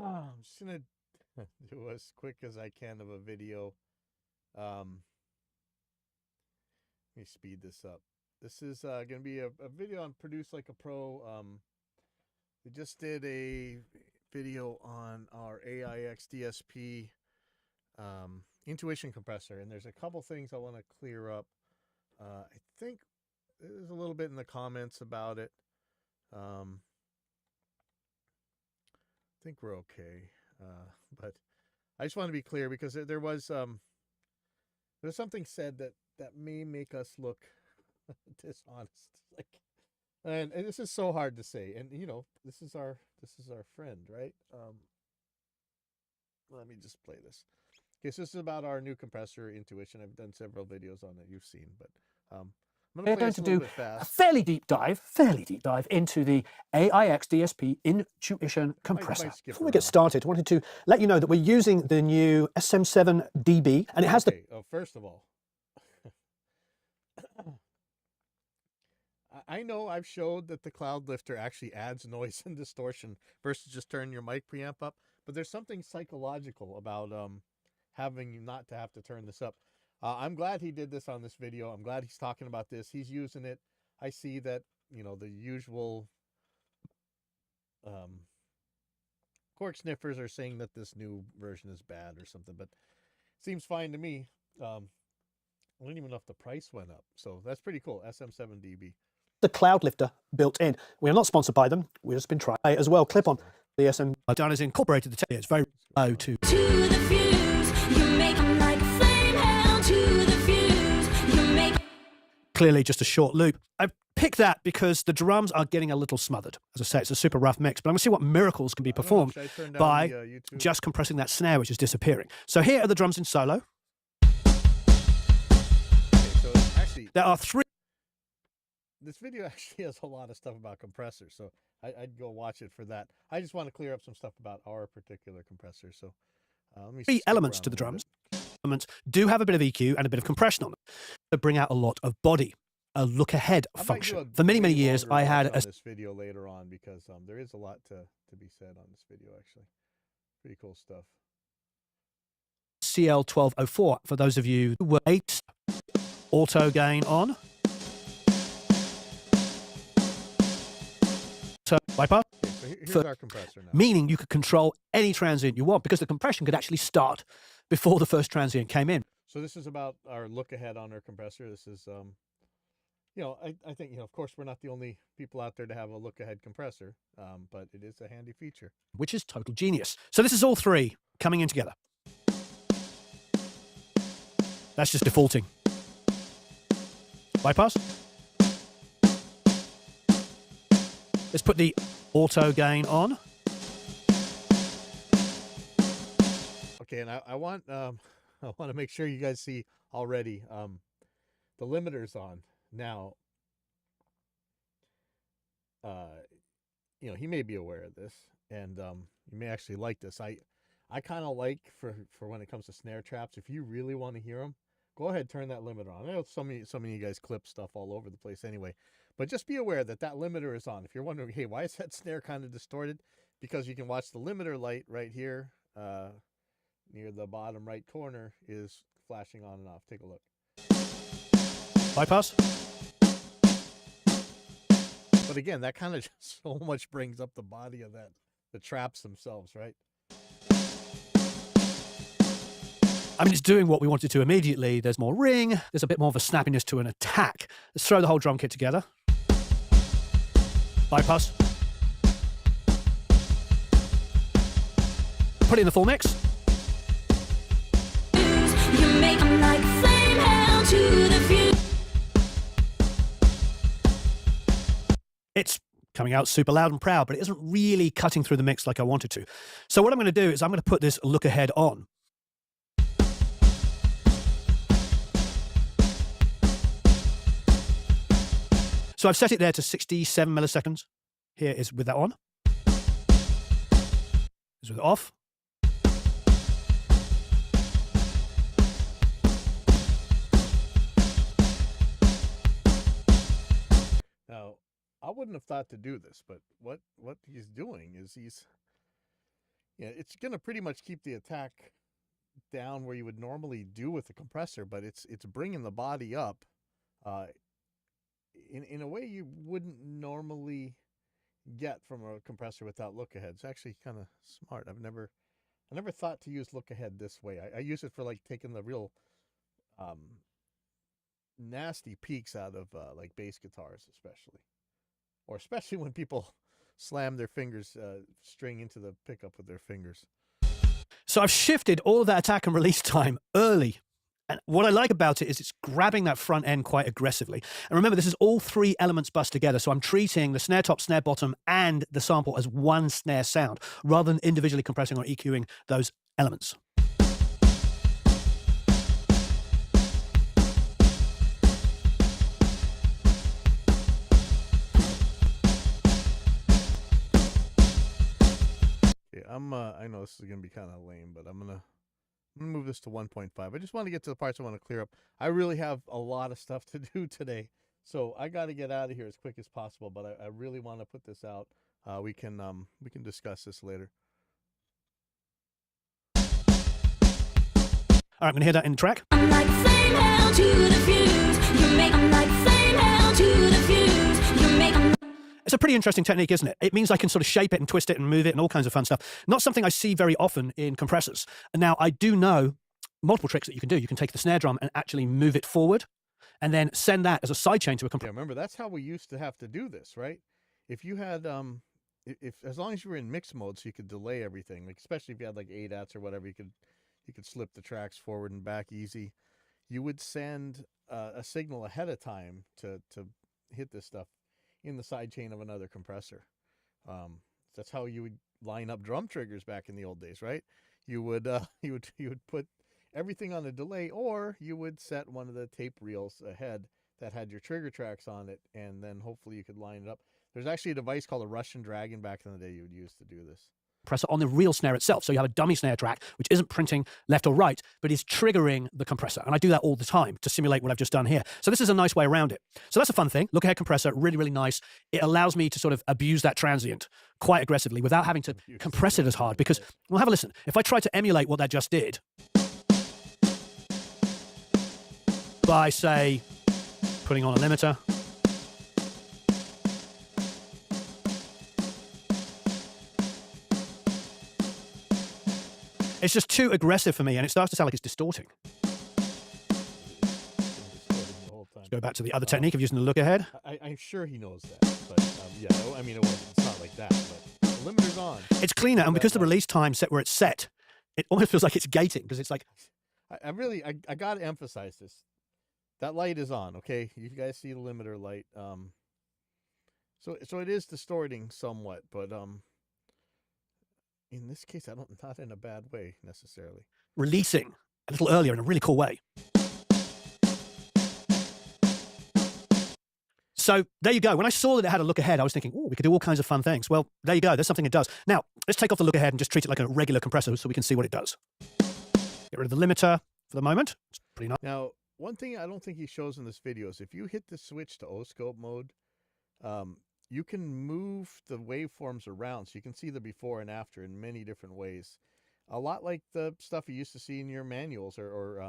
I'm just gonna do as quick as I can of a video. Let me speed this up. This is gonna be a video on Produce Like a Pro. We just did a video on our AIXDSP intuition compressor, and there's a couple things I want to clear up. I think there's a little bit in the comments about it. I think we're okay, but I just want to be clear because there was there's something said that may make us look dishonest. Like, and this is so hard to say. And you know, this is our friend, right? Let me just play this. Okay, so this is about our new compressor intuition. I've done several videos on it. You've seen, but we're going to do a fairly deep dive into the AIXDSP intuition compressor. Before we get started, I wanted to let you know that we're using the new SM7DB, and it has the... First of all, I know I've showed that the cloud lifter actually adds noise and distortion versus just turning your mic preamp up, but there's something psychological about having not to have to turn this up. I'm glad he did this on this video. I'm glad he's talking about this. He's using it. I see that, you know, the usual cork sniffers are saying that this new version is bad or something, but it seems fine to me. I don't even know if the price went up. So that's pretty cool. SM7DB. The cloud lifter built in. We are not sponsored by them. We've just been trying as well. Clip on the SM. I've done is incorporated the tape. It's very low to the fuse. You make them like a flame hell to the fuse. You make clearly just a short loop. I picked that because the drums are getting a little smothered. As I say, it's a super rough mix, but I'm going to see what miracles can be performed by just compressing that snare, which is disappearing. So here are the drums in solo. Okay, so actually, there are three. This video actually has a lot of stuff about compressors, so I'd go watch it for that. I just want to clear up some stuff about our particular compressor. So let me three elements to the drums. Elements do have a bit of EQ and a bit of compression on them to bring out a lot of body, a look ahead function. For many years, I had this video later on because there is a lot to be said on this video. Actually, pretty cool stuff. CL1204 for those of you who were 8 auto gain on. So bypass. Okay, so here's our compressor now. Meaning you could control any transient you want because the compression could actually start before the first transient came in. So this is about our look ahead on our compressor. This is, you know, I think, you know, of course, we're not the only people out there to have a look ahead compressor, but it is a handy feature. Which is total genius. So this is all three coming in together. That's just defaulting. Bypass. Let's put the auto gain on. Okay, and I want to make sure you guys see already the limiter's on now. You know, he may be aware of this, and you may actually like this. I kind of like for when it comes to snare traps. If you really want to hear them, go ahead, turn that limiter on. I know some of you guys clip stuff all over the place anyway. But just be aware that limiter is on. If you're wondering, hey, why is that snare kind of distorted? Because you can watch the limiter light right here near the bottom right corner is flashing on and off. Take a look. Bypass. But again, that kind of just so much brings up the body of the traps themselves, right? I mean, it's doing what we wanted to immediately. There's more ring. There's a bit more of a snappiness to an attack. Let's throw the whole drum kit together. Bypass. Put it in the full mix. You make them like flame hell to the fuse. It's coming out super loud and proud, but it isn't really cutting through the mix like I wanted to. So what I'm going to do is I'm going to put this look ahead on. So I've set it there to 67 milliseconds. Here is with that on. Is with it off. Now, I wouldn't have thought to do this, but what he's doing is Yeah, it's gonna pretty much keep the attack down where you would normally do with a compressor, but it's bringing the body up uh, in a way you wouldn't normally get from a compressor without look ahead. It's actually kind of smart. I never thought to use look ahead this way. I use it for like taking the real um, nasty peaks out of like bass guitars, especially when people slam their fingers string into the pickup with their fingers. So I've shifted all of that attack and release time early. And what I like about it is it's grabbing that front end quite aggressively. And remember, this is all three elements bussed together. So I'm treating the snare top, snare bottom, and the sample as one snare sound rather than individually compressing or EQing those elements. Yeah, I know this is gonna be kind of lame, but I'm gonna move this to 1.5. I just want to get to the parts I want to clear up. I really have a lot of stuff to do today, so I got to get out of here as quick as possible. But I really want to put this out. We can discuss this later. All right, I'm going to hear that in the track. I'm like flame hell to the fuse. You make I'm like flame hell to the fuse. You make It's a pretty interesting technique, isn't it? It means I can sort of shape it and twist it and move it and all kinds of fun stuff. Not something I see very often in compressors. And now I do know multiple tricks that you can do. You can take the snare drum and actually move it forward and then send that as a sidechain to a compressor. Yeah, remember that's how we used to have to do this, right? If you had if as long as you were in mix mode, so you could delay everything, like especially if you had like ADATs or whatever, you could slip the tracks forward and back easy. You would send a signal ahead of time to hit this stuff in the side chain of another compressor. That's how you would line up drum triggers back in the old days, right? You would you would put everything on a delay, or you would set one of the tape reels ahead that had your trigger tracks on it, and then hopefully you could line it up. There's actually a device called a Russian Dragon back in the day you would use to do this. Compressor on the real snare itself. So you have a dummy snare track, which isn't printing left or right, but is triggering the compressor. And I do that all the time to simulate what I've just done here. So this is a nice way around it. So that's a fun thing. Look ahead compressor, really, really nice. It allows me to sort of abuse that transient quite aggressively without having to compress it as hard because, well, have a listen. If I try to emulate what that just did by, say, putting on a limiter, it's just too aggressive for me, and it starts to sound like it's distorting. Let's go back to the other technique of using the look ahead. I'm sure he knows that, but yeah, I mean, it's not like that, but the limiter's on. It's cleaner, and because the release time set where it's set, it almost feels like it's gating, because it's like... I got to emphasize this. That light is on, okay? You guys see the limiter light. So it is distorting somewhat, but in this case, not in a bad way necessarily. Releasing a little earlier in a really cool way. So there you go. When I saw that it had a look ahead, I was thinking, oh, we could do all kinds of fun things. Well, there you go. There's something it does. Now, let's take off the look ahead and just treat it like a regular compressor so we can see what it does. Get rid of the limiter for the moment. It's pretty nice. Now, one thing I don't think he shows in this video is if you hit the switch to O-scope mode, you can move the waveforms around so you can see the before and after in many different ways. A lot like the stuff you used to see in your manuals or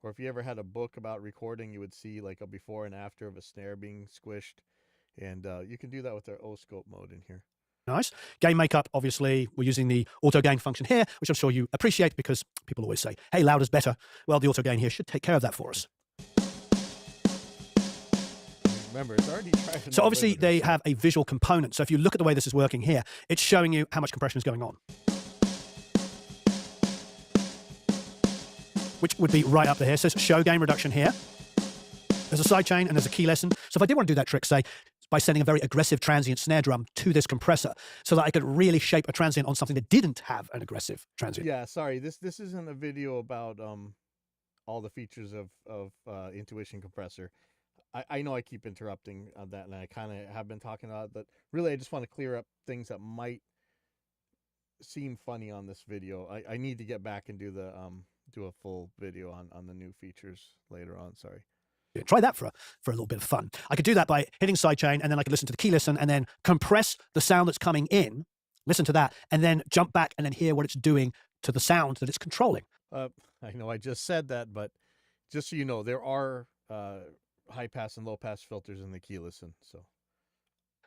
if you ever had a book about recording, you would see like a before and after of a snare being squished. And you can do that with our O-scope mode in here. Nice. Gain makeup, obviously, we're using the auto gain function here, which I'm sure you appreciate because people always say, hey, louder's better. Well, the auto gain here should take care of that for us. Remember, it's already tried. So obviously they have a visual component. So if you look at the way this is working here, it's showing you how much compression is going on, which would be right up there. So it says show gain reduction here. There's a sidechain and there's a key lesson. So if I did want to do that trick, say, by sending a very aggressive transient snare drum to this compressor so that I could really shape a transient on something that didn't have an aggressive transient. Yeah, sorry. This isn't a video about all the features of Intuition Compressor. I know I keep interrupting on that, and I kind of have been talking about it, but really I just want to clear up things that might seem funny on this video. I need to get back and do a full video on the new features later on. Sorry. Try that for a little bit of fun. I could do that by hitting sidechain, and then I could listen to the key listen and then compress the sound that's coming in listen to that, and then jump back and then hear what it's doing to the sound that it's controlling. I know I just said that, but just so you know, there are high pass and low pass filters in the key listen. So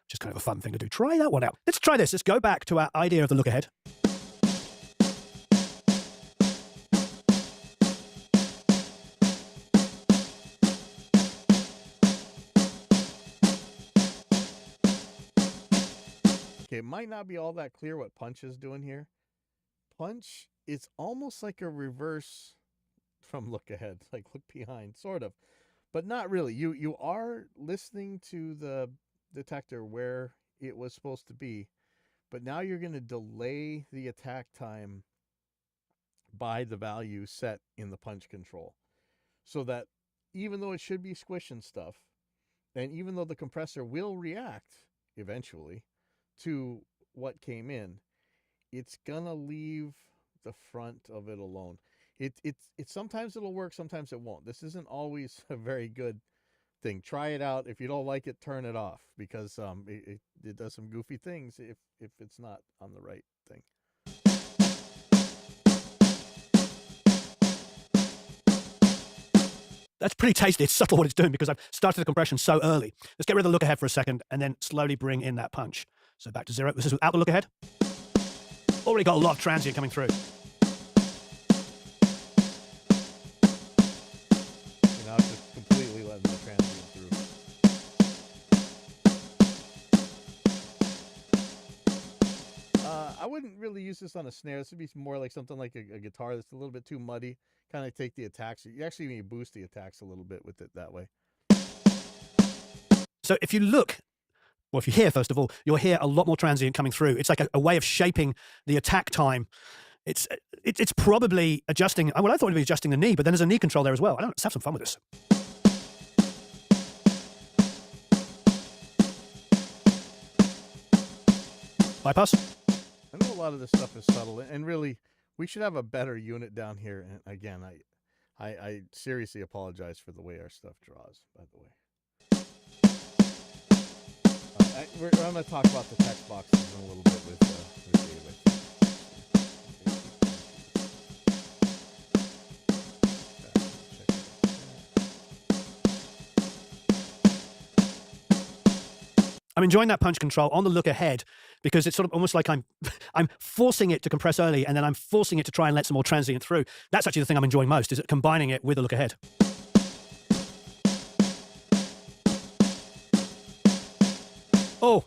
Just kind of a fun thing to do. Try that one out. Let's try this. Let's go back to our idea of the look ahead. okay, it might not be all that clear what Punch is doing here. Punch is almost like a reverse from look ahead, like look behind, sort of, but not really. You are listening to the detector where it was supposed to be, but now you're going to delay the attack time by the value set in the punch control, so that even though it should be squishing stuff, and even though the compressor will react eventually to what came in, it's gonna leave the front of it alone. It sometimes it'll work, sometimes it won't. This isn't always a very good thing. Try it out. If you don't like it, turn it off, because it does some goofy things if it's not on the right thing. That's pretty tasty. It's subtle what it's doing because I've started the compression so early. Let's get rid of the look ahead for a second and then slowly bring in that punch. So back to 0. This is without the look ahead. Already got a lot of transient coming through. So now it's just completely letting the transient through. I wouldn't really use this on a snare. This would be more like something like a guitar that's a little bit too muddy. Kind of take the attacks. You actually need to boost the attacks a little bit with it that way. So if you look, well, if you hear, first of all, you'll hear a lot more transient coming through. It's like a way of shaping the attack time. It's probably adjusting. Well, I thought it'd be adjusting the knee, but then there's a knee control there as well. Let's have some fun with this. Bypass. I know a lot of this stuff is subtle, and really, we should have a better unit down here. And again, I seriously apologize for the way our stuff draws, by the way. I'm going to talk about the text boxes in a little bit with David. I'm enjoying that punch control on the look ahead because it's sort of almost like I'm forcing it to compress early and then I'm forcing it to try and let some more transient through. That's actually the thing I'm enjoying most, is combining it with the look ahead. Oh.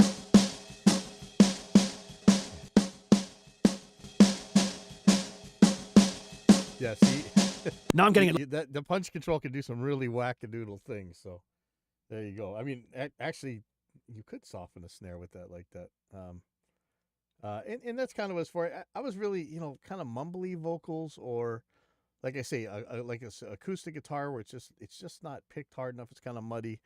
Yeah, see? Now I'm getting it. The punch control can do some really wackadoodle things, so there you go. I mean, actually, you could soften a snare with that like that. And that's kind of what it's for. I was really, kind of mumbly vocals, or like I say, like an acoustic guitar where it's just not picked hard enough. It's kind of muddy.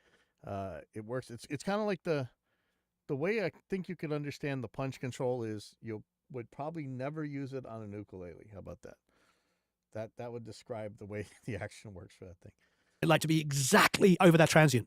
It works. It's kind of like the way I think you could understand the punch control is you would probably never use it on an ukulele. How about that? That would describe the way the action works for that thing. I'd like to be exactly over that transient.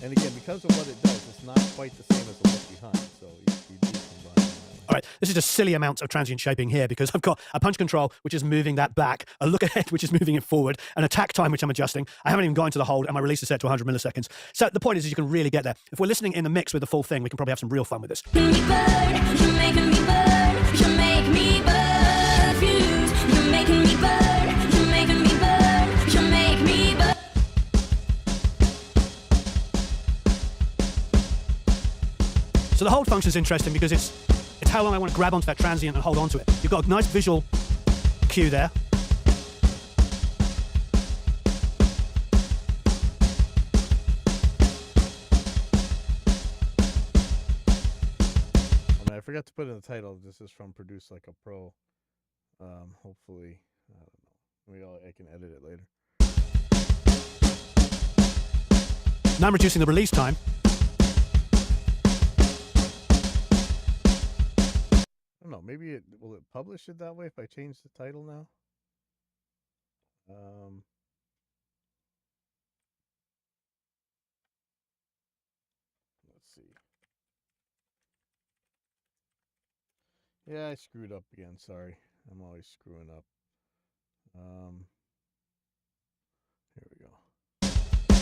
And again, because of what it does, it's not quite the same as the look behind. So you do combine them. All right, this is just silly amounts of transient shaping here because I've got a punch control, which is moving that back, a look ahead, which is moving it forward, an attack time, which I'm adjusting. I haven't even gone to the hold, and my release is set to 100 milliseconds. So the point is you can really get there. If we're listening in the mix with the full thing, we can probably have some real fun with this. You're making me burn, you make me burn, fuse. You're making me burn, you making me burn, you make me burn. So the hold function is interesting because it's how long I want to grab onto that transient and hold onto it. You've got a nice visual cue there. I forgot to put in the title. This is from Produce Like a Pro. Hopefully, I don't know. Maybe I can edit it later. Now I'm reducing the release time. I don't know. Maybe will it publish it that way if I change the title now? see. Yeah, I screwed up again. Sorry. I'm always screwing up. Here we go.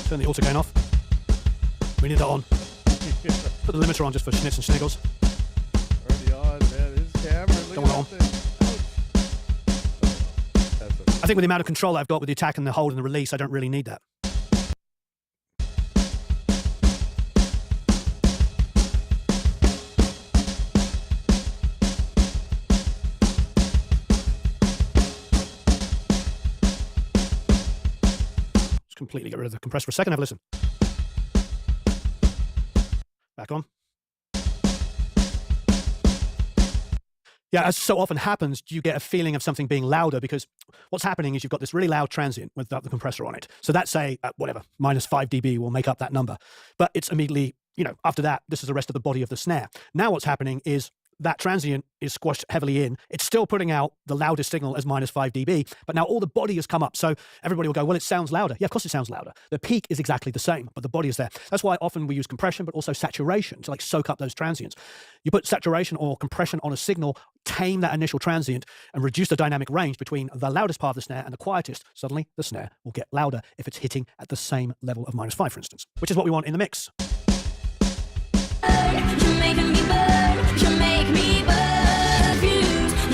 Turn the auto gain off. We need that on. Put the limiter on just for schnitz and schniggles. Already on, man. His camera. Don't want it on. That's okay. I think with the amount of control I've got with the attack and the hold and the release, I don't really need that. Just completely get rid of the compressor for a second. Have a listen. Back on. Yeah, as so often happens, you get a feeling of something being louder because what's happening is you've got this really loud transient without the compressor on it. So that's say, whatever, minus 5 dB will make up that number. But it's immediately, after that, this is the rest of the body of the snare. Now what's happening is that transient is squashed heavily in. It's still putting out the loudest signal as minus 5 dB, but now all the body has come up. So everybody will go, well, it sounds louder. Yeah, of course it sounds louder. The peak is exactly the same, but the body is there. That's why often we use compression, but also saturation to soak up those transients. You put saturation or compression on a signal, tame that initial transient, and reduce the dynamic range between the loudest part of the snare and the quietest. Suddenly, the snare will get louder if it's hitting at the same level of minus 5, for instance, which is what we want in the mix. You're making me burn. You make me burn.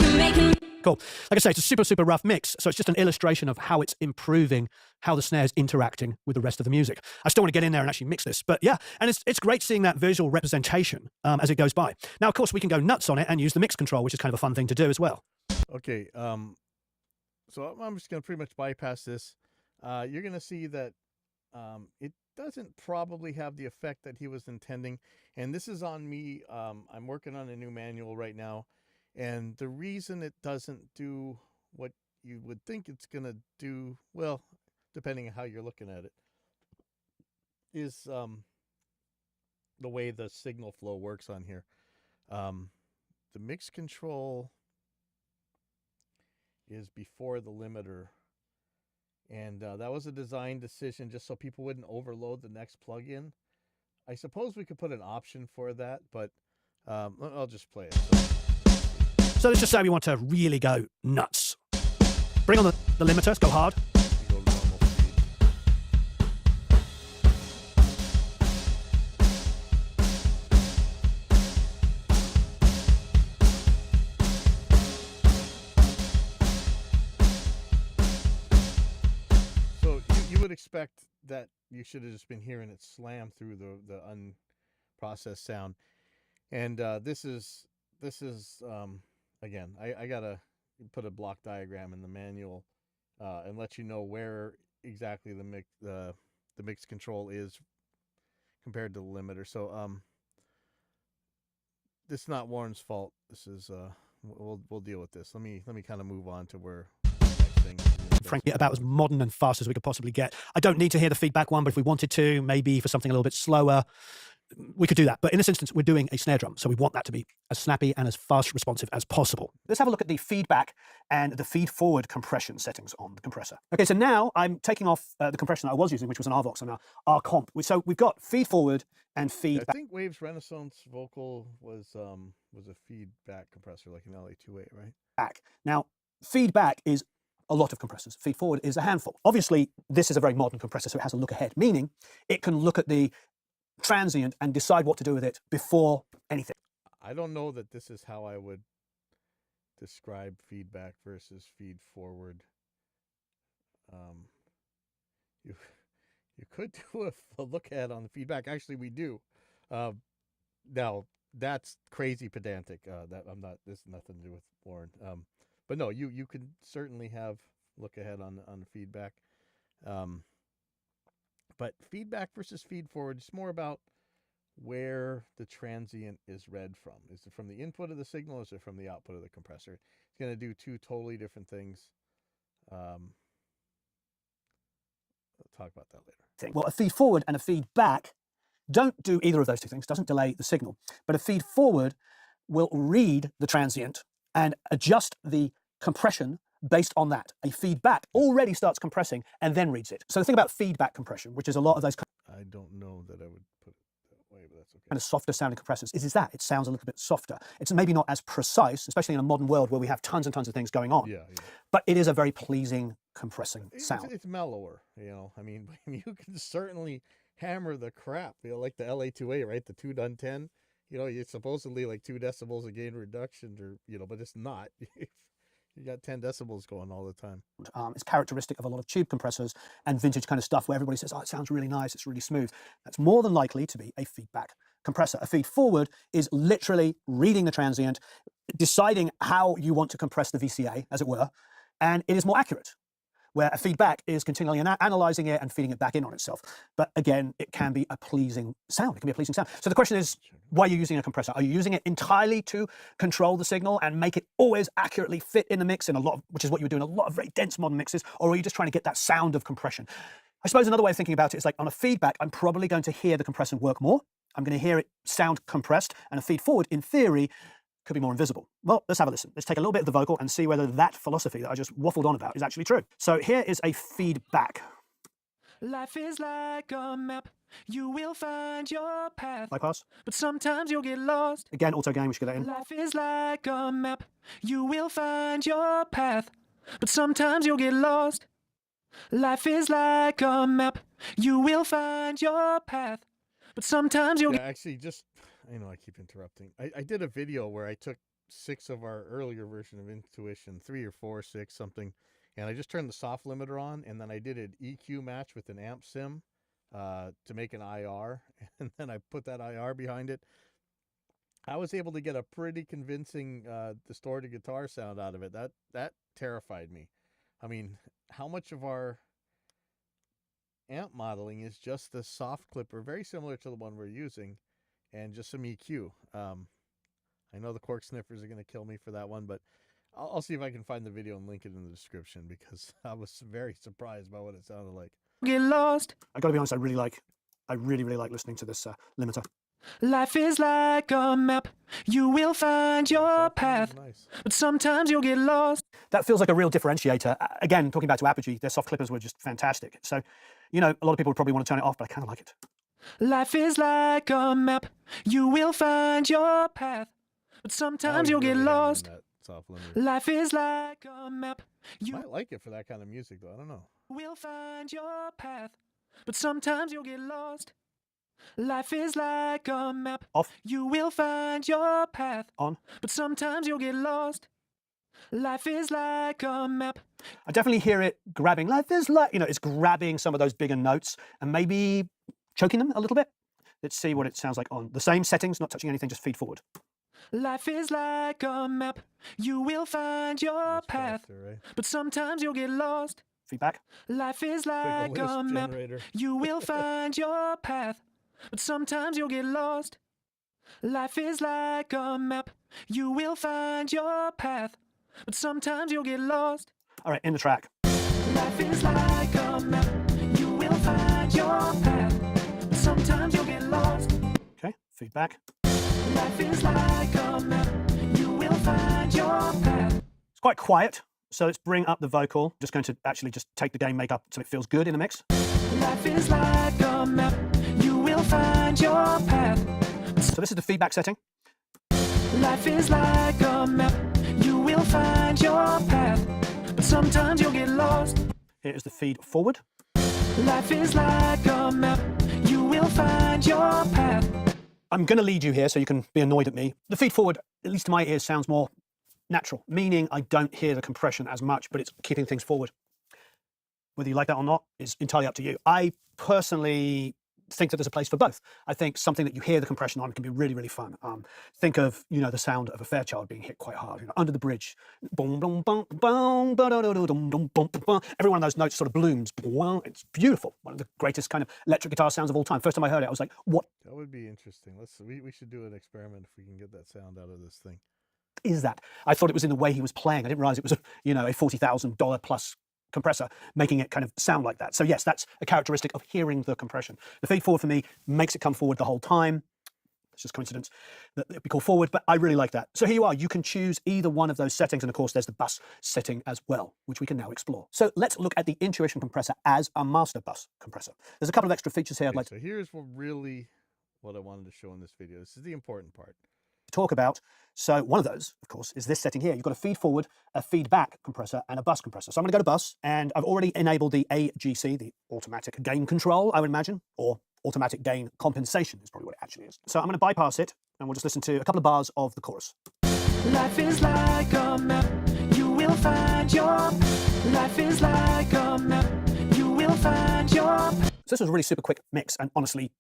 You're making me. Cool. Like I say, it's a super, super rough mix. So it's just an illustration of how it's improving how the snare is interacting with the rest of the music. I still want to get in there and actually mix this. But yeah, and it's great seeing that visual representation as it goes by. Now, of course, we can go nuts on it and use the mix control, which is kind of a fun thing to do as well. Okay. So I'm just going to pretty much bypass this. You're going to see that it doesn't probably have the effect that he was intending. And this is on me. I'm working on a new manual right now. And the reason it doesn't do what you would think it's going to do, well, depending on how you're looking at it, is the way the signal flow works on here. The mix control is before the limiter. And that was a design decision just so people wouldn't overload the next plugin. I suppose we could put an option for that, but I'll just play it. So let's just say we want to really go nuts. Bring on the limiter, go hard. Go normal speed. So you would expect that you should have just been hearing it slam through the unprocessed sound. And this is again, I gotta put a block diagram in the manual and let you know where exactly the mix control is compared to the limiter. So this is not Warren's fault. This is we'll deal with this. Let me kind of move on to where next thing. Frankly, about as modern and fast as we could possibly get. I don't need to hear the feedback one, but if we wanted to, maybe for something a little bit slower, we could do that. But in this instance, we're doing a snare drum, so we want that to be as snappy and as fast responsive as possible. Let's have a look at the feedback and the feed-forward compression settings on the compressor. Okay, so now I'm taking off the compression that I was using, which was an RVox, and now R-Comp. So we've got feed-forward and feedback. I think Wave's Renaissance Vocal was a feedback compressor, like an LA28, right? Now, feedback is a lot of compressors. Feed forward is a handful. Obviously, this is a very modern compressor, so it has a look ahead, meaning it can look at the transient and decide what to do with it before anything. I don't know that this is how I would describe feedback versus feed forward. You could do a look ahead on the feedback. Actually, we do. Now that's crazy pedantic. That I'm not. This has nothing to do with Warren. But no, you could certainly have look ahead on the feedback. But feedback versus feed forward is more about where the transient is read from. Is it from the input of the signal, or is it from the output of the compressor? It's going to do two totally different things. We'll talk about that later. Well, a feed forward and a feedback don't do either of those two things, doesn't delay the signal. But a feed forward will read the transient and adjust the compression based on that. A feedback already starts compressing and then reads it. So the thing about feedback compression, which is a lot of those... I don't know that I would put it that way, but that's okay. kind of softer sounding compressors is that it sounds a little bit softer. It's maybe not as precise, especially in a modern world where we have tons and tons of things going on. Yeah, yeah. But it is a very pleasing compressing sound. It's mellower, you know. I mean, you can certainly hammer the crap, you know, like the LA2A, right? The 2 done 10. You know, it's supposedly like 2 decibels of gain reduction, or you know, but it's not. You got 10 decibels going all the time. It's characteristic of a lot of tube compressors and vintage kind of stuff where everybody says, oh, it sounds really nice, it's really smooth. That's more than likely to be a feedback compressor. A feed forward is literally reading the transient, deciding how you want to compress the VCA, as it were, and it is more accurate. Where a feedback is continually analyzing it and feeding it back in on itself. But again, it can be a pleasing sound. It can be a pleasing sound. So the question is, why are you using a compressor? Are you using it entirely to control the signal and make it always accurately fit in the mix in a lot of, which is what you were doing, a lot of very dense modern mixes, or are you just trying to get that sound of compression? I suppose another way of thinking about it is like on a feedback, I'm probably going to hear the compression work more. I'm going to hear it sound compressed, and a feed forward, in theory, could be more invisible. Well, let's have a listen. Let's take a little bit of the vocal and see whether that philosophy that I just waffled on about is actually true. So here is a feedback. Life is like a map. You will find your path. Bypass. But sometimes you'll get lost. Again, auto gain, we should get that in. Life is like a map. You will find your path. But sometimes you'll get lost. Life is like a map. You will find your path. But sometimes you'll Yeah, actually, just, I know I keep interrupting. I did a video where I took 6 of our earlier version of Intuition, 3 or 4, 6, something, and I just turned the soft limiter on, and then I did an EQ match with an amp sim to make an IR, and then I put that IR behind it. I was able to get a pretty convincing distorted guitar sound out of it. That terrified me. I mean, how much of our amp modeling is just the soft clipper, very similar to the one we're using, and just some EQ. I know the cork sniffers are going to kill me for that one, but I'll see if I can find the video and link it in the description, because I was very surprised by what it sounded like. get lost. I got to be honest, I really like listening to this limiter. Life is like a map. You will find your path. Nice. But sometimes you'll get lost. That feels like a real differentiator. Again, talking back to Apogee, their soft clippers were just fantastic. So, you know, a lot of people would probably want to turn it off, but I kind of like it. Life is like a map. You will find your path. But sometimes you'll get lost. Soft limiter. Life is like a map. You Might like it for that kind of music, though. I don't know. will find your path. But sometimes you'll get lost. Life is like a map. Off. You will find your path. On. But sometimes you'll get lost. Life is like a map. I definitely hear it grabbing. Life is like, you know, it's grabbing some of those bigger notes and maybe choking them a little bit. Let's see what it sounds like on the same settings, not touching anything, just feed forward. Life is like a map. You will find your Much path. faster, right? But sometimes you'll get lost. Feedback. Life is Like like a a lisp map. generator. You will find your path. But sometimes you'll get lost. Life is like a map. You will find your path. But sometimes you'll get lost. All right, in the track. Life is like a map. You will find your path. But sometimes you'll get lost. Okay, feedback. Life is like a map. You will find your path. It's quite quiet, so let's bring up the vocal. Just going to actually just take the gain, make up so it feels good in the mix. Life is like a map. You will find your path. So this is the feedback setting. Life is like a map. You will find your path. But sometimes you'll get lost. Here is the feed forward. Life is like a map. You will find your path. I'm going to lead you here so you can be annoyed at me. The feed forward, at least to my ears, sounds more natural, meaning I don't hear the compression as much, but it's keeping things forward. Whether you like that or not is entirely up to you. I personally think that there's a place for both. I think something that you hear the compression on can be really, really fun. Think of, you know, the sound of a Fairchild being hit quite hard, you know, under the bridge. Boom, boom, boom, boom, ba-da-da-da-dum, dum, bum, bum. Every one of those notes sort of blooms. It's beautiful. One of the greatest kind of electric guitar sounds of all time. First time I heard it, I was like, what That would be interesting. We should do an experiment if we can get that sound out of this thing. is that? I thought it was in the way he was playing. I didn't realize it was, you know, a $40,000 plus compressor making it kind of sound like that. So yes, that's a characteristic of hearing the compression. The feed forward for me makes it come forward the whole time. It's just coincidence that it'd be called forward, but I really like that. So here you are. You can choose either one of those settings, and of course there's the bus setting as well, which we can now explore. So let's look at the Intuition compressor as a master bus compressor. There's a couple of extra features here I'd like to... So here's what really what I wanted to show in this video. This is the important part. Talk about. So one of those, of course, is this setting here. You've got a feed forward, a feedback compressor, and a bus compressor. So I'm going to go to bus, and I've already enabled the AGC, the automatic gain control, I would imagine, or automatic gain compensation is probably what it actually is. So I'm going to bypass it, and we'll just listen to a couple of bars of the chorus. Life is like a map, you will find your. Life is like a map, you will find your. So this was a really super quick mix, and honestly,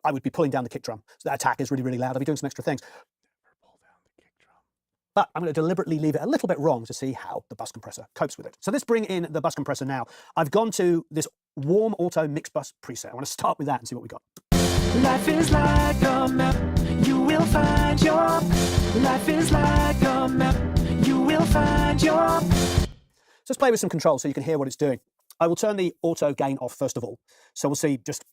I would be pulling down the kick drum. So that attack is really, really loud. I'll be doing some extra things. But I'm going to deliberately leave it a little bit wrong to see how the bus compressor copes with it. So let's bring in the bus compressor now. I've gone to this warm auto mix bus preset. I want to start with that and see what we got. Life is like a map, you will find your. Life is like a map, you will find your. So let's play with some controls so you can hear what it's doing. I will turn the auto gain off first of all. So we'll see just,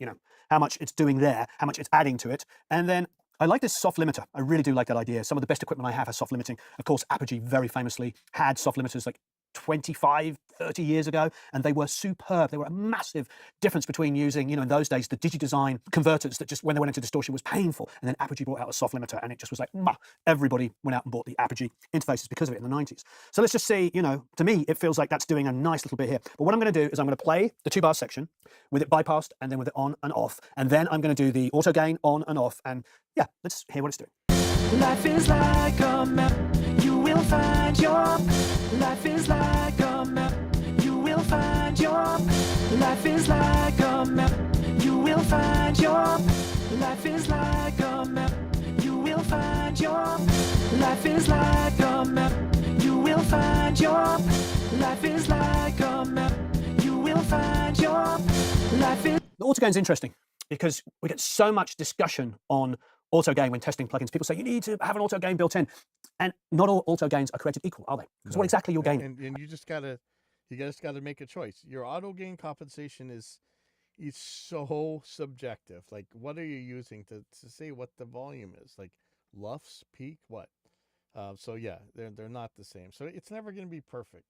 how much it's doing there, how much it's adding to it. And then I like this soft limiter. I really do like that idea. Some of the best equipment I have has soft limiting. Of course, Apogee very famously had soft limiters like 25, 30 years ago, and they were superb. They were a massive difference between using, in those days, the DigiDesign converters that just, when they went into distortion, was painful. And then Apogee brought out a soft limiter, and it just was like, everybody went out and bought the Apogee interfaces because of it in the 90s. So let's just see, to me, it feels like that's doing a nice little bit here. But what I'm going to do is I'm going to play the 2-bar section with it bypassed and then with it on and off. And then I'm going to do the auto gain on and off. And yeah, let's hear what it's doing. Life is like a map, you will find your. Life is like a map, you will find your. Life is like a map, you will find your. Life is like a map, you will find your. Life is like a map, you will find your. Life is like a map, you will find your. Life is. The auto gain's interesting because we get so much discussion on auto gain when testing plugins. People say you need to have an auto gain built in, and not all auto gains are created equal, are they? Because what exactly you're gaining. And you just gotta make a choice. Your auto gain compensation is so subjective. Like, what are you using to say what the volume is? Like LUFS, peak, what? So yeah, they're not the same. So it's never going to be perfect.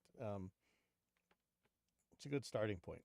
It's a good starting point.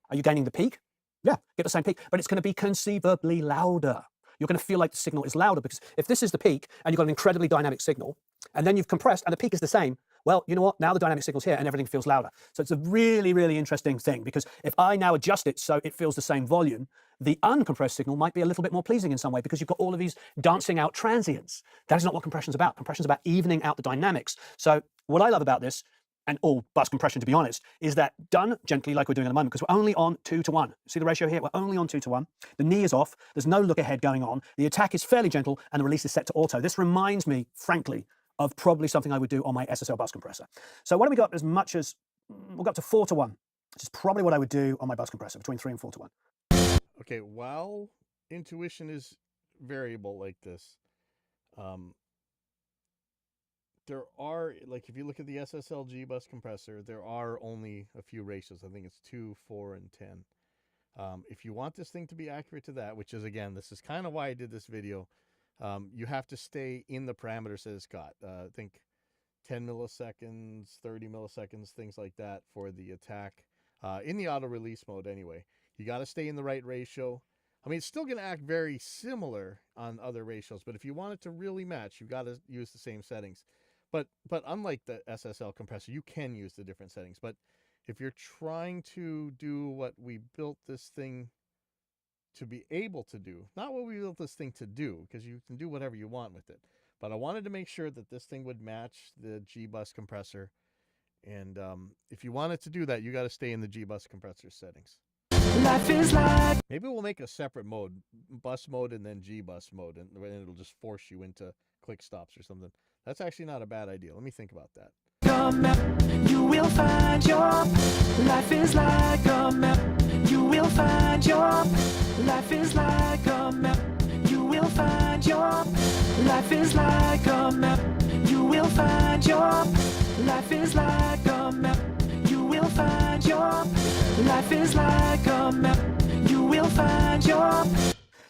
Are you gaining the peak? Yeah, get the same peak, but it's going to be conceivably louder. You're going to feel like the signal is louder because if this is the peak and you've got an incredibly dynamic signal and then you've compressed and the peak is the same, well, you know what? Now the dynamic signal's here and everything feels louder. So it's a really, really interesting thing because if I now adjust it so it feels the same volume, the uncompressed signal might be a little bit more pleasing in some way because you've got all of these dancing out transients. That is not what compression's about. Compression's about evening out the dynamics. So what I love about this, and all bus compression, to be honest, is that done gently like we're doing at the moment, because we're only on 2-to-1. See the ratio here? We're only on 2-to-1. The knee is off. There's no look ahead going on. The attack is fairly gentle, and the release is set to auto. This reminds me, frankly, of probably something I would do on my SSL bus compressor. So what have we got as much as, we'll go up to 4-to-1, which is probably what I would do on my bus compressor, between 3 and 4-to-1. Okay, while intuition is variable like this, there are, like, if you look at the SSLG bus compressor, there are only a few ratios. I think it's 2, 4, and 10. If you want this thing to be accurate to that, which is, again, this is kind of why I did this video, you have to stay in the parameters that it's got. I think 10 milliseconds, 30 milliseconds, things like that for the attack. In the auto release mode anyway. You got to stay in the right ratio. I mean, it's still going to act very similar on other ratios, but if you want it to really match, you've got to use the same settings. But unlike the SSL compressor, you can use the different settings. But if you're trying to do what we built this thing to be able to do, not what we built this thing to do, because you can do whatever you want with it. But I wanted to make sure that this thing would match the G-Bus compressor. And if you wanted to do that, you got to stay in the G-Bus compressor settings. Life is like. Maybe we'll make a separate mode, bus mode and then G-Bus mode, and it'll just force you into click stops or something. That's actually not a bad idea. Let me think about that. A map, you will find your. Life is like a map, you will find your. Life is like a map, you will find your. Life is like a map, you will find your. Life is like a map, you will find your. Life is like a map, you will find your.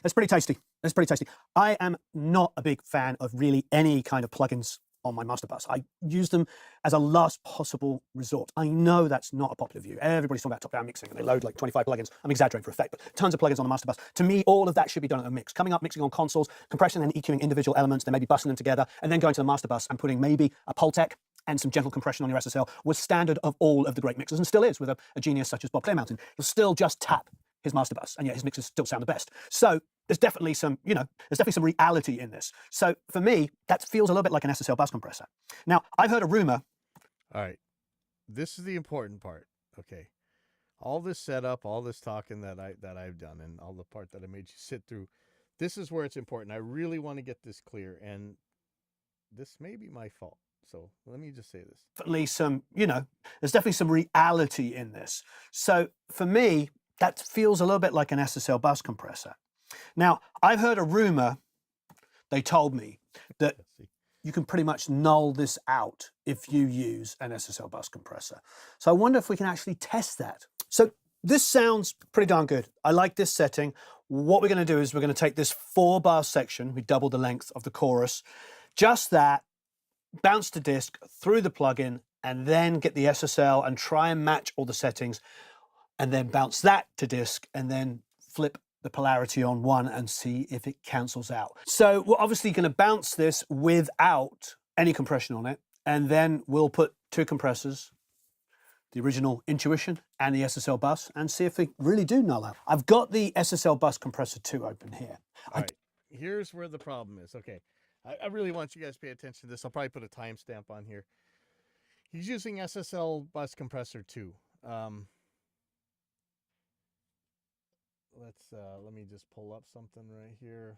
That's pretty tasty. That's pretty tasty. I am not a big fan of really any kind of plugins on my master bus. I use them as a last possible resort. I know that's not a popular view. Everybody's talking about top-down mixing, and they load like 25 plugins. I'm exaggerating for effect, but tons of plugins on the master bus. To me, all of that should be done at a mix. Coming up, mixing on consoles, compressing and EQing individual elements, then maybe bussing them together, and then going to the master bus and putting maybe a Pultec and some gentle compression on your SSL was standard of all of the great mixers, and still is with a genius such as Bob Clearmountain. He'll still just tap his master bus, and yet his mixes still sound the best. So there's definitely some, there's definitely some reality in this. So for me, that feels a little bit like an SSL bus compressor. Now, I've heard a rumor. All right, this is the important part. Okay, all this setup, all this talking that I've done, and all the part that I made you sit through, this is where it's important. I really want to get this clear, and this may be my fault. So let me just say this. Definitely some, there's definitely some reality in this. So for me, that feels a little bit like an SSL bus compressor. Now, I've heard a rumor, they told me, that you can pretty much null this out if you use an SSL bus compressor. So I wonder if we can actually test that. So this sounds pretty darn good. I like this setting. What we're going to do is we're going to take this 4-bar section, we double the length of the chorus, just that, bounce to disk through the plugin, and then get the SSL and try and match all the settings, and then bounce that to disk, and then flip the polarity on one and see if it cancels out. So we're obviously going to bounce this without any compression on it, and then we'll put 2 compressors, the original Intuition and the SSL bus, and see if they really do null out. I've got the SSL bus compressor 2 open here. All right, here's where the problem is. Okay, I really want you guys to pay attention to this. I'll probably put a timestamp on here. He's using SSL bus compressor 2. Let me just pull up something right here.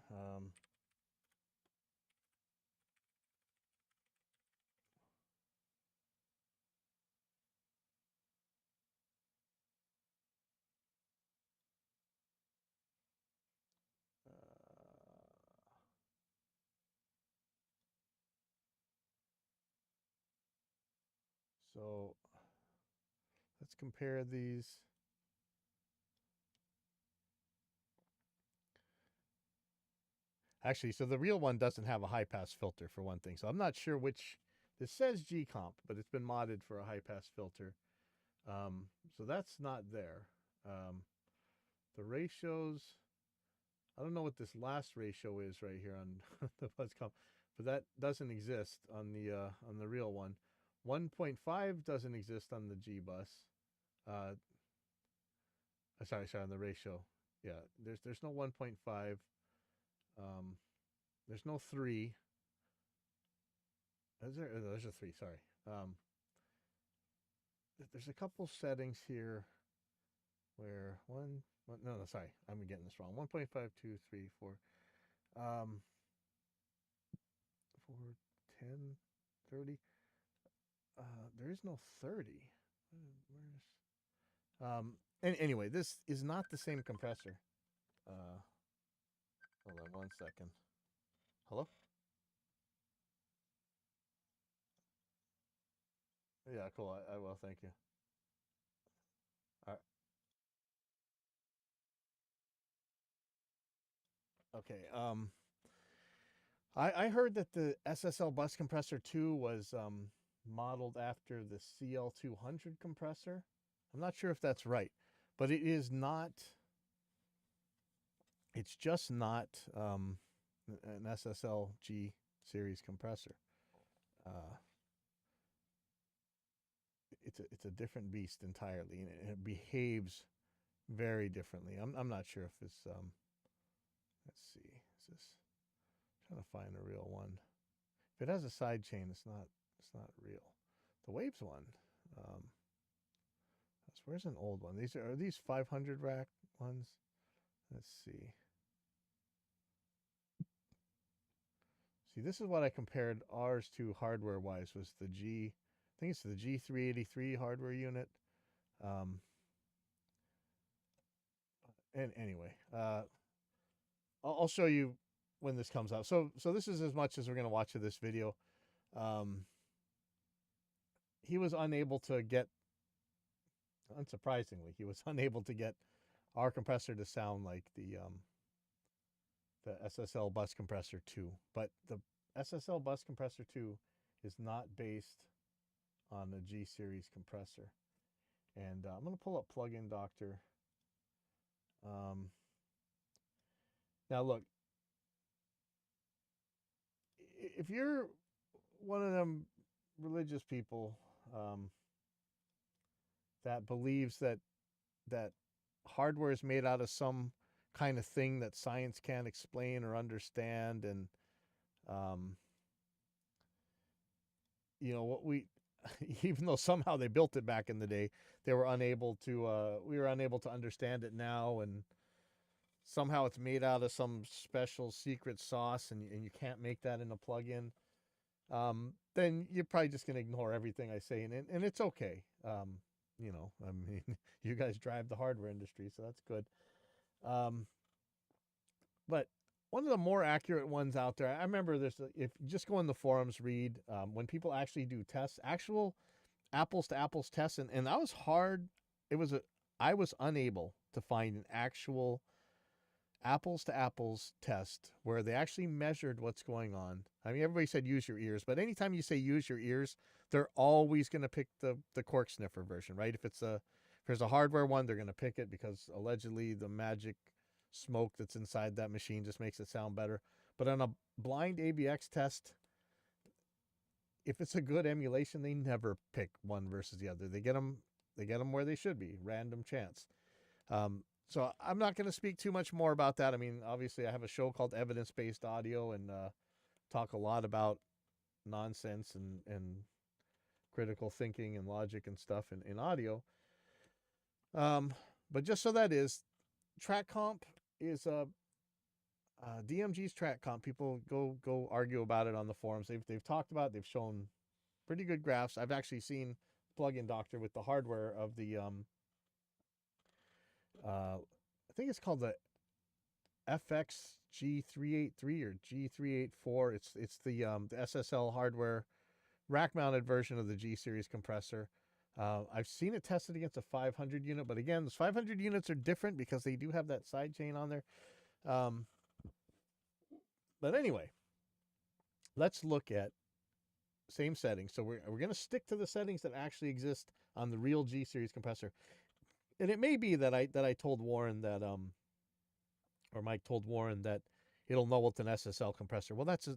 So let's compare these. Actually, so the real one doesn't have a high pass filter for one thing. So I'm not sure which. This says G comp, but it's been modded for a high pass filter. So that's not there. The ratios, I don't know what this last ratio is right here on the bus comp, but that doesn't exist on the real one. 1.5 doesn't exist on the G bus. Sorry, on the ratio. Yeah, there's no 1.5. There's no 3. Is there? Oh, there's a 3. Sorry. There's a couple settings here where no, sorry, I'm getting this wrong. 1.5, 2, 3, 4, 4, 10, 30. There is no 30. Anyway, this is not the same compressor. Hold on 1 second. Hello? Yeah, cool. I will. Thank you. All right. Okay. I heard that the SSL bus compressor 2 was modeled after the CL200 compressor. I'm not sure if that's right, but it is not. It's just not an SSL G series compressor. It's a different beast entirely, and it behaves very differently. I'm not sure if it's let's see. Is this trying to find a real one? If it has a side chain, it's not real. The Waves one. Where's an old one? Are these 500 rack ones? Let's see. See, this is what I compared ours to hardware-wise. Was the G? I think it's the G383 hardware unit. And anyway, I'll show you when this comes out. So this is as much as we're going to watch of this video. He was unable to get, unsurprisingly, he was unable to get our compressor to sound like the SSL bus compressor 2. But the SSL bus compressor 2 is not based on a G series compressor. And I'm going to pull up Plugin Doctor. Now look, if you're one of them religious people that believes that hardware is made out of some kind of thing that science can't explain or understand, and what we even though somehow they built it back in the day, they were unable to we were unable to understand it now, and somehow it's made out of some special secret sauce, and you can't make that in a plugin, then you're probably just going to ignore everything I say, and it's okay. I mean, you guys drive the hardware industry, so that's good. But one of the more accurate ones out there, I remember if you just go in the forums, read when people actually do tests, actual apples to apples tests, and that was hard. I was unable to find an actual apples to apples test where they actually measured what's going on. I mean, everybody said use your ears, but anytime you say use your ears, they're always going to pick the cork sniffer version, right? If there's a hardware one, they're going to pick it because allegedly the magic smoke that's inside that machine just makes it sound better. But on a blind ABX test, if it's a good emulation, they never pick one versus the other. They get them where they should be, random chance. So I'm not going to speak too much more about that. I mean, obviously I have a show called Evidence-Based Audio, and talk a lot about nonsense and critical thinking and logic and stuff in audio. But just so that is, track comp is DMG's track comp. People go argue about it on the forums. They've talked about it. They've shown pretty good graphs. I've actually seen Plugin Doctor with the hardware of the I think it's called the FX G383 or G384. It's the SSL hardware rack mounted version of the G series compressor. I've seen it tested against a 500 unit, but again, those 500 units are different because they do have that side chain on there. But anyway, let's look at same settings. So we're going to stick to the settings that actually exist on the real G series compressor. And it may be that I told Warren that or Mike told Warren that it'll null with an SSL compressor. Well, that's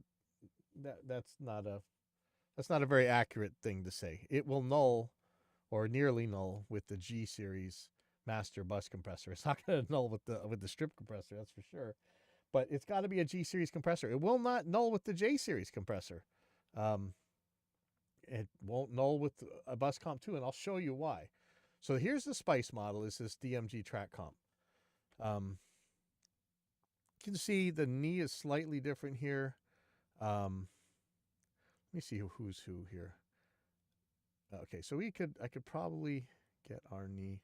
not a very accurate thing to say. It will null or nearly null with the G series master bus compressor. It's not going to null with the strip compressor, that's for sure. But it's got to be a G series compressor. It will not null with the J series compressor. It won't null with a bus comp 2, and I'll show you why. So here's the Spice model. Is this DMG track comp. You can see the knee is slightly different here. Let me see who's who here. Okay, so I could probably get our knee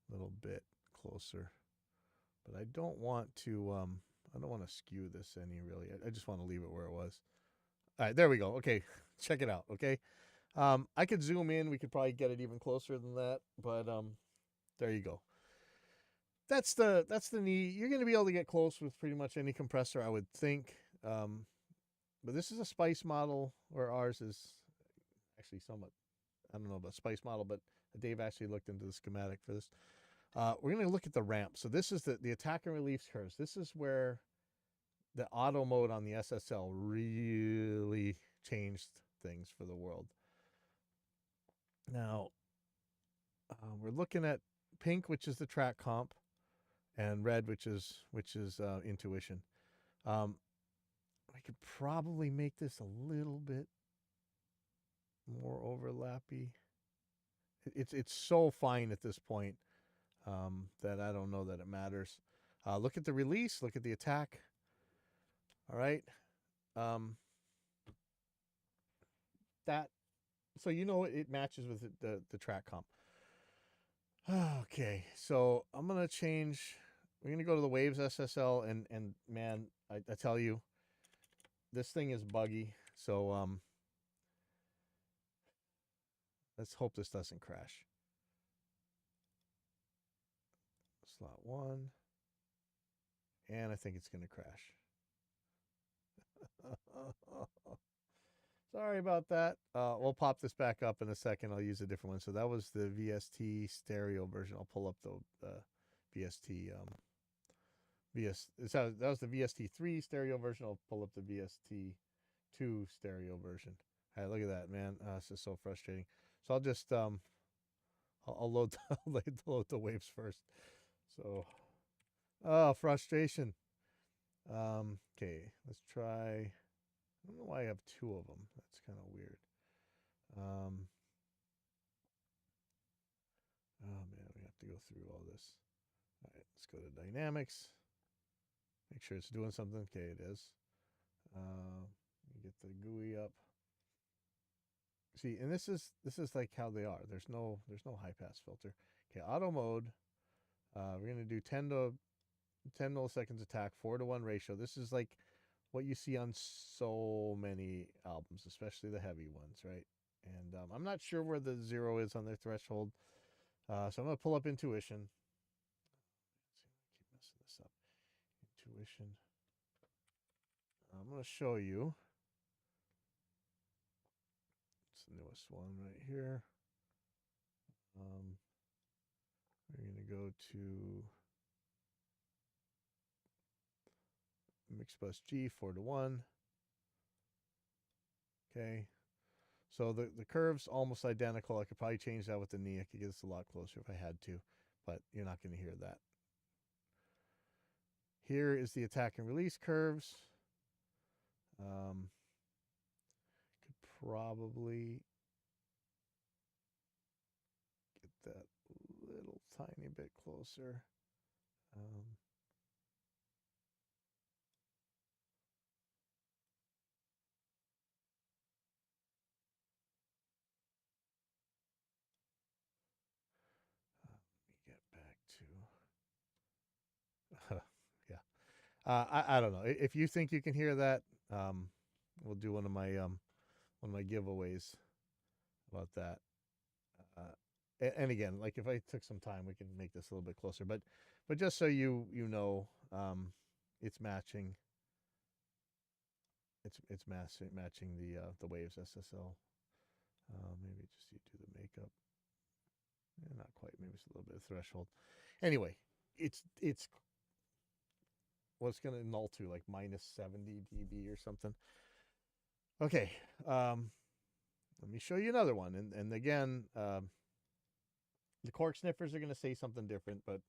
a little bit closer, but I don't want to skew this any really. I just want to leave it where it was. All right, there we go. Okay, check it out. Okay. I could zoom in. We could probably get it even closer than that, but there you go. That's the knee. You're going to be able to get close with pretty much any compressor, I would think. But this is a Spice model, or ours is actually somewhat, I don't know about Spice model, but Dave actually looked into the schematic for this. We're going to look at the ramp. So this is the attack and release curves. This is where the auto mode on the SSL really changed things for the world. Now, we're looking at pink, which is the track comp, and red, which is intuition. I could probably make this a little bit more overlappy. It's so fine at this point that I don't know that it matters. Look at the release. Look at the attack. All right. So it matches with the track comp. Okay, so I'm gonna change. We're gonna go to the Waves SSL, and man, I tell you, this thing is buggy. So let's hope this doesn't crash. Slot 1, and I think it's gonna crash. Sorry about that. We'll pop this back up in a second. I'll use a different one. So that was the VST stereo version. I'll pull up the VST that was the VST3 stereo version. I'll pull up the VST2 stereo version. All right, look at that, man. This is so frustrating. So I'll just I'll load load the waves first. So frustration. Okay, let's try. I don't know why I have two of them. That's kind of weird. Oh man, we have to go through all this. All right, let's go to dynamics. Make sure it's doing something. Okay, it is. Get the GUI up. See, and this is like how they are. There's no high pass filter. Okay, auto mode. We're gonna do 10 milliseconds attack, 4:1 ratio. This is like what you see on so many albums, especially the heavy ones, right? And I'm not sure where the 0 is on their threshold. So I'm going to pull up Intuition. I keep messing this up. Intuition. I'm going to show you. It's the newest one right here. We're going to go to Mixbus G 4:1. Okay. So the curve's almost identical. I could probably change that with the knee. I could get this a lot closer if I had to, but you're not going to hear that. Here is the attack and release curves. Could probably get that little tiny bit closer. Let me get back to yeah. I don't know if you think you can hear that. We'll do one of my giveaways about that. And again, like if I took some time, we can make this a little bit closer. But just so you know, it's matching. It's matching the Waves SSL. Maybe just you do the makeup. Not quite. Maybe it's a little bit of threshold. Anyway, it's what's going to null to like minus 70 dB or something. Okay. Let me show you another one. And again, the cork sniffers are going to say something different, but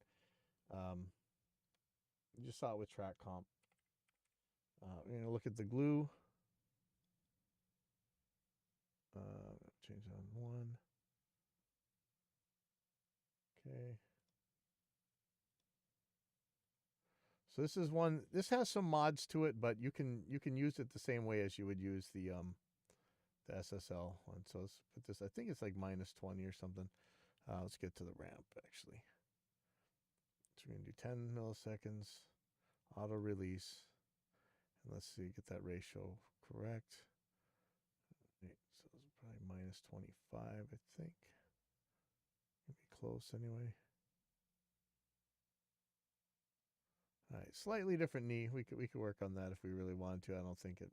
you just saw it with track comp. We're going to look at the glue. Change on 1. Okay. So this is one. This has some mods to it, but you can use it the same way as you would use the SSL one. So let's put this. I think it's like minus 20 or something. Let's get to the ramp actually. So we're gonna do 10 milliseconds, auto release, and let's see, get that ratio correct. Right, so it's probably minus 25, I think. Maybe close anyway. All right, slightly different knee. We could work on that if we really wanted to. I don't think it.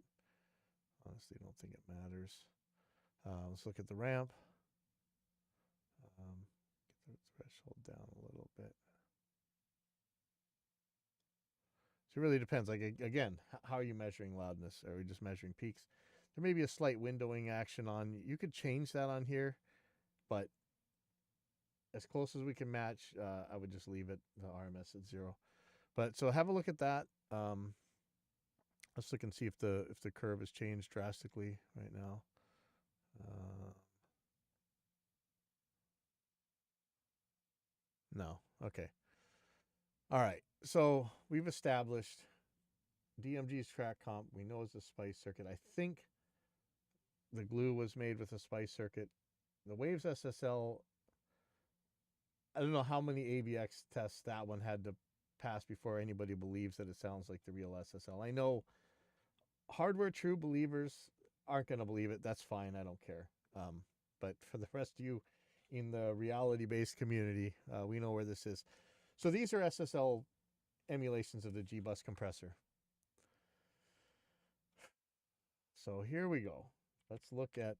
Honestly, don't think it matters. Let's look at the ramp. Get the threshold down a little bit. So it really depends. Like again, how are you measuring loudness? Are we just measuring peaks? There may be a slight windowing action on. You could change that on here, but as close as we can match, I would just leave it the RMS at 0. But so have a look at that. Let's look and see if the curve has changed drastically right now. No. Okay. All right. So we've established DMG's track comp. We know it's a spice circuit. I think the glue was made with a spice circuit. The Waves SSL, I don't know how many AVX tests that one had to pass before anybody believes that it sounds like the real SSL. I know hardware true believers aren't going to believe it. That's fine. I don't care. But for the rest of you in the reality-based community, we know where this is. So these are SSL emulations of the G-Bus compressor. So here we go. let's look at,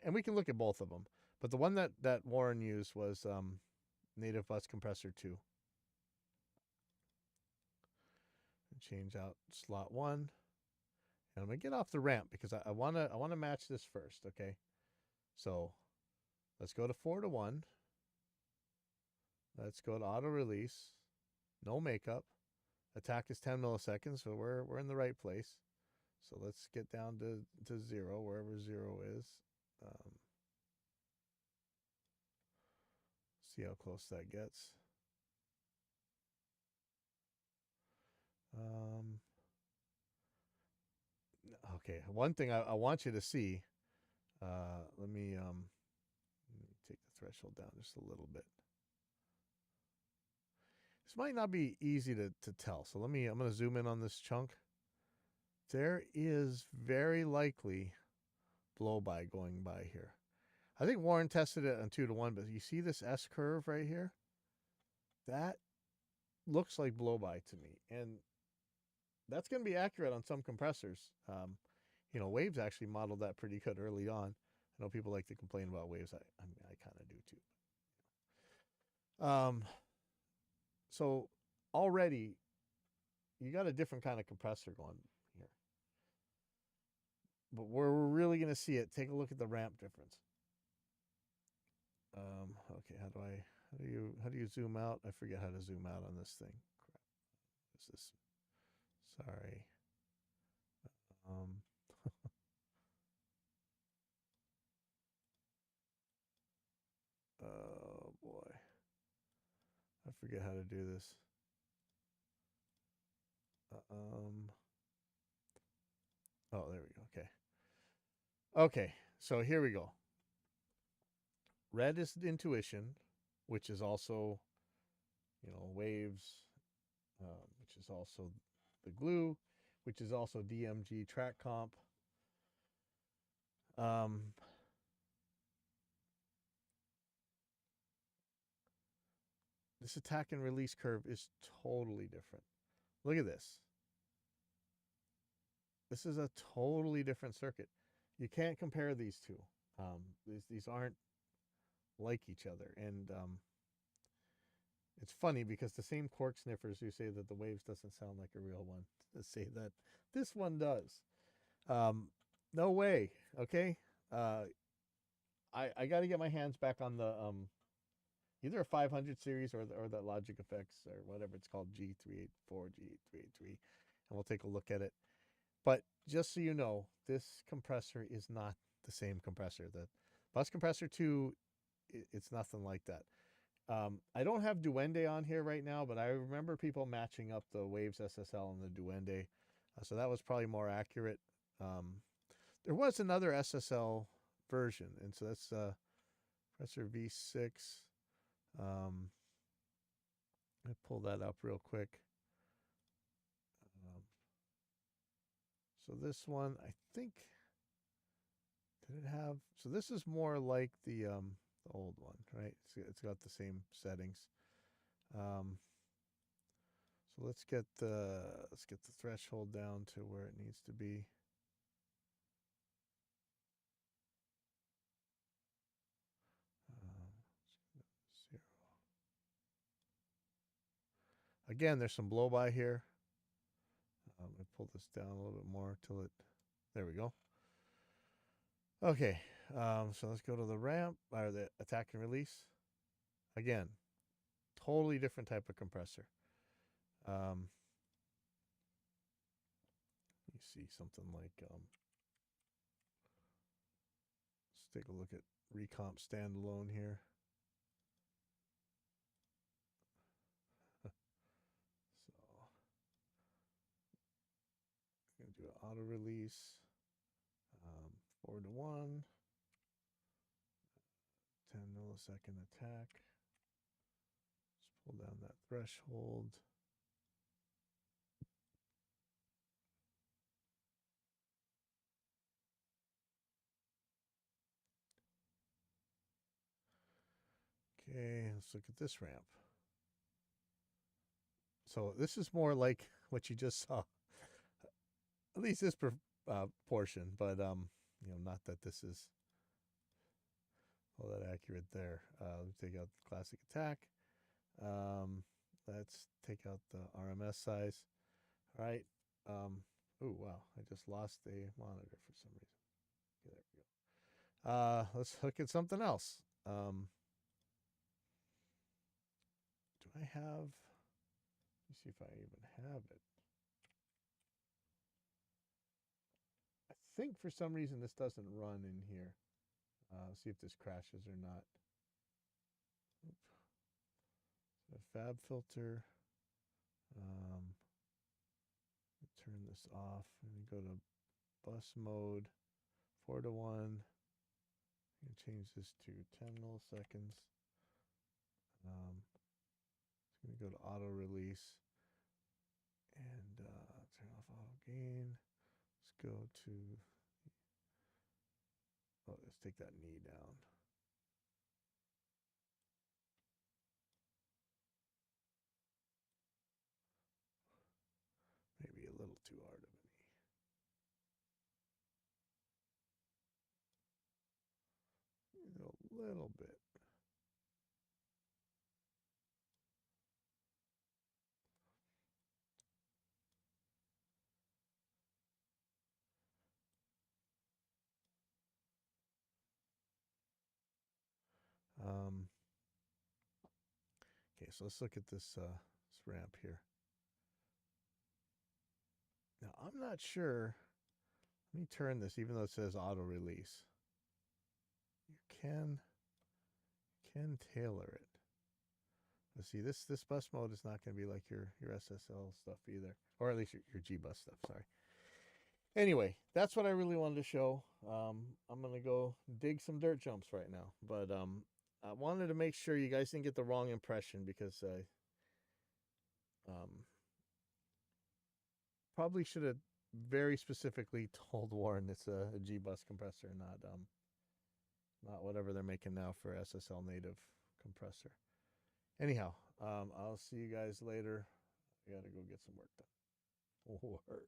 and we can look at both of them, but the one that Warren used was Native Bus Compressor 2. Change out slot 1. And I'm gonna get off the ramp because I wanna match this first, okay? So let's go to 4 to 1. Let's go to auto release. No makeup. Attack is 10 milliseconds, so we're in the right place. So let's get down to 0, wherever 0 is. See how close that gets. Okay, one thing I want you to see. Let me take the threshold down just a little bit. This might not be easy to tell. So I'm going to zoom in on this chunk. There is very likely blow by going by here. I think Warren tested it on 2 to 1, but you see this S curve right here? That looks like blow by to me. And that's going to be accurate on some compressors. You know, Waves actually modeled that pretty good early on. I know people like to complain about Waves. I mean, I kind of do too. So already you got a different kind of compressor going here. But where we're really going to see it, take a look at the ramp difference. Okay, how do you zoom out? I forget how to zoom out on this thing. Crap. What's this? Sorry. Oh boy. I forget how to do this. Oh, there we go. Okay. Okay, so here we go. Red is intuition, which is also, you know, Waves, which is also the glue, which is also DMG track comp. This attack and release curve is totally different. Look at this. This is a totally different circuit. You can't compare these two. These aren't like each other. And it's funny because the same cork sniffers who say that the Waves doesn't sound like a real one say that this one does. No way. Okay. I got to get my hands back on the either a 500 series or the Logic Effects or whatever it's called, G384, G383, and we'll take a look at it. But just so you know, this compressor is not the same compressor. The Bus Compressor 2, it's nothing like that. I don't have Duende on here right now, but I remember people matching up the Waves SSL and the Duende. So that was probably more accurate. There was another SSL version, and so that's Compressor V6. Let me pull that up real quick. So this one, I think, did it have? So this is more like the old one, right? It's got the same settings. So let's get the threshold down to where it needs to be. Zero. Again, there's some blow by here. I'm gonna pull this down a little bit more till it. There we go. Okay, so let's go to the ramp or the attack and release. Again, totally different type of compressor. You see something like let's take a look at Recomp standalone here. So I'm gonna do an auto release, 4 to 1, 10 millisecond attack. Let's pull down that threshold. Okay, let's look at this ramp. So this is more like what you just saw, at least this portion. But not that this is all that accurate there. Let's take out the classic attack. Let's take out the RMS size. All right. Oh, wow. I just lost a monitor for some reason. Okay, there we go. Let's look at something else. Do I have... Let me see if I even have it. I think for some reason this doesn't run in here. See if this crashes or not. Oop. So fab filter. Turn this off and go to bus mode 4:1. I'm going to change this to 10 milliseconds. It's going to go to auto release and turn off auto gain. Let's go to, let's take that knee down. Maybe a little too hard of a knee. A little bit. Okay, so let's look at this ramp here. Now, I'm not sure. Let me turn this, even though it says auto release. You can tailor it. Let's see, this bus mode is not going to be like your SSL stuff either, or at least your G bus stuff. Sorry. Anyway, that's what I really wanted to show. I'm gonna go dig some dirt jumps right now, but I wanted to make sure you guys didn't get the wrong impression, because probably should have very specifically told Warren it's a G bus compressor, not whatever they're making now for SSL native compressor. Anyhow, I'll see you guys later. I gotta go get some work done. Work.